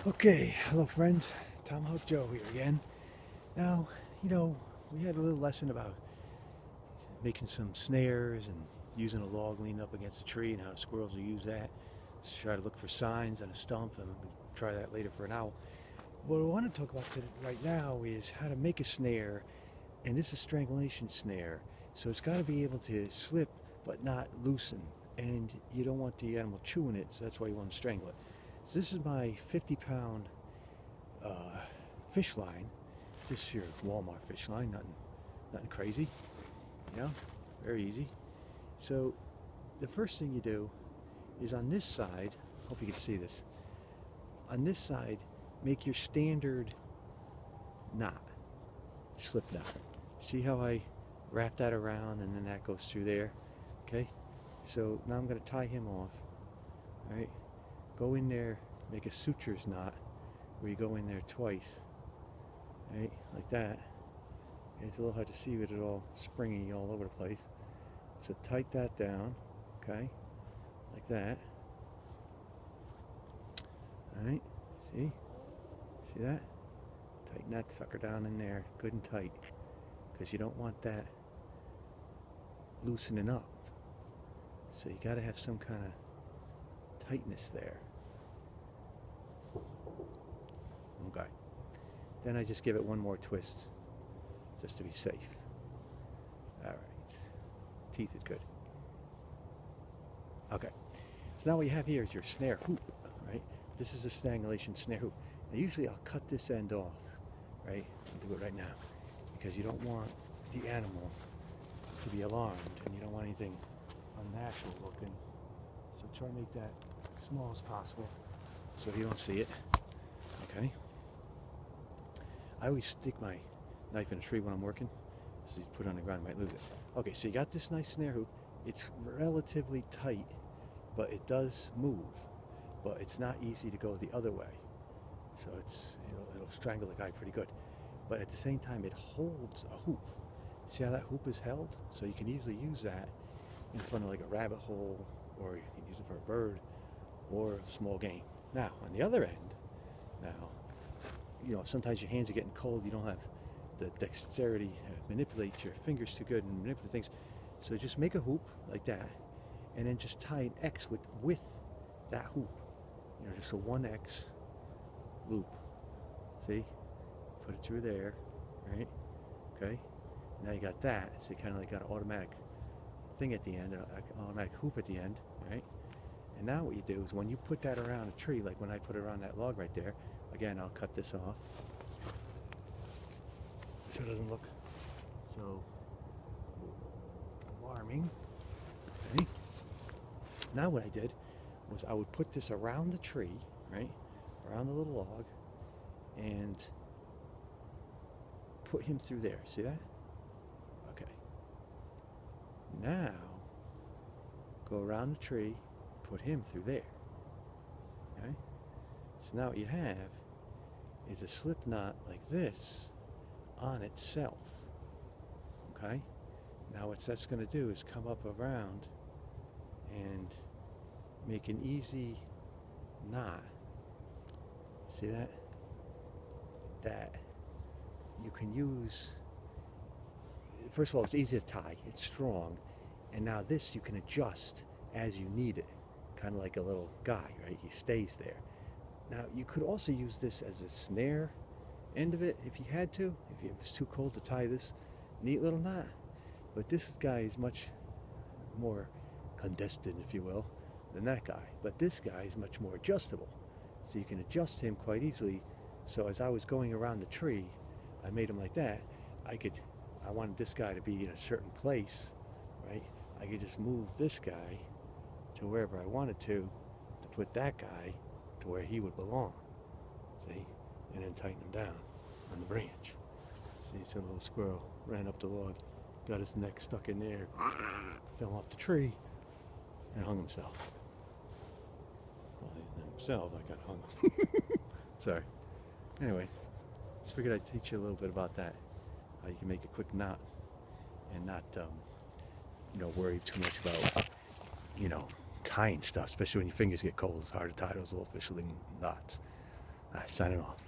Okay, hello friends. Tomahawk Joe here again. Now, we had a little lesson about making some snares and using a log leaning up against a tree and how the squirrels will use that to try to look for signs on a stump, and we'll try that later for an owl. What I want to talk about right now is how to make a snare, and this is a strangulation snare. So it's got to be able to slip but not loosen, and you don't want the animal chewing it, so that's why you want to strangle it. So this is my 50-pound fish line, just your Walmart fish line, nothing crazy, very easy. So the first thing you do is on this side, hope you can see this, on this side make your standard knot, slip knot. See how I wrap that around and then that goes through there? Okay, so now I'm going to tie him off. All right, go in there, make a sutures knot where you go in there twice, right, like that. It's a little hard to see with it all springy all over the place. So tight that down, okay, like that. All right, see that? Tighten that sucker down in there, good and tight, because you don't want that loosening up. So you got to have some kind of tightness there. Okay. Then I just give it one more twist, just to be safe. All right. Teeth is good. Okay. So now what you have here is your snare hoop, right? This is a strangulation snare hoop. Now usually I'll cut this end off, right? I'll do it right now, because you don't want the animal to be alarmed, and you don't want anything unnatural looking. So try to make that as small as possible so you don't see it. Okay. I always stick my knife in a tree when I'm working, so you put it on the ground, you might lose it. Okay, so you got this nice snare hoop. It's relatively tight, but it does move, but it's not easy to go the other way. So it'll strangle the guy pretty good. But at the same time, it holds a hoop. See how that hoop is held? So you can easily use that in front of like a rabbit hole, or you can use it for a bird or small game. Now, on the other end, sometimes your hands are getting cold, you don't have the dexterity to manipulate your fingers too good and manipulate things. So just make a hoop like that, and then just tie an X with that hoop. Just a 1X loop. See? Put it through there, right? Okay? Now you got that, so you kind of like got an automatic thing at the end, an automatic hoop at the end, right? And now what you do is when you put that around a tree, like when I put it around that log right there, again, I'll cut this off so it doesn't look so alarming. Okay? Now what I did was I would put this around the tree, right? Around the little log, and put him through there. See that? Okay. Now, go around the tree, put him through there. Okay? So now what you have is a slip knot like this on itself. Okay? Now what that's going to do is come up around and make an easy knot. See that? That you can use. First of all, it's easy to tie. It's strong. And now this you can adjust as you need it. Kind of like a little guy, right? He stays there. Now, you could also use this as a snare end of it if you had to, if it was too cold to tie this neat little knot. But this guy is much more clandestine, if you will, than that guy. But this guy is much more adjustable. So you can adjust him quite easily. So as I was going around the tree, I made him like that. I wanted this guy to be in a certain place, right? I could just move this guy to wherever I wanted to put that guy to where he would belong, see? And then tighten him down on the branch. See, so the little squirrel ran up the log, got his neck stuck in there, fell off the tree, and hung himself. Well, he didn't himself, I got hung him. Sorry. Anyway, just figured I'd teach you a little bit about that. How you can make a quick knot and not, worry too much about, tying stuff, especially when your fingers get cold. It's hard to tie those little fishing knots. Signing off.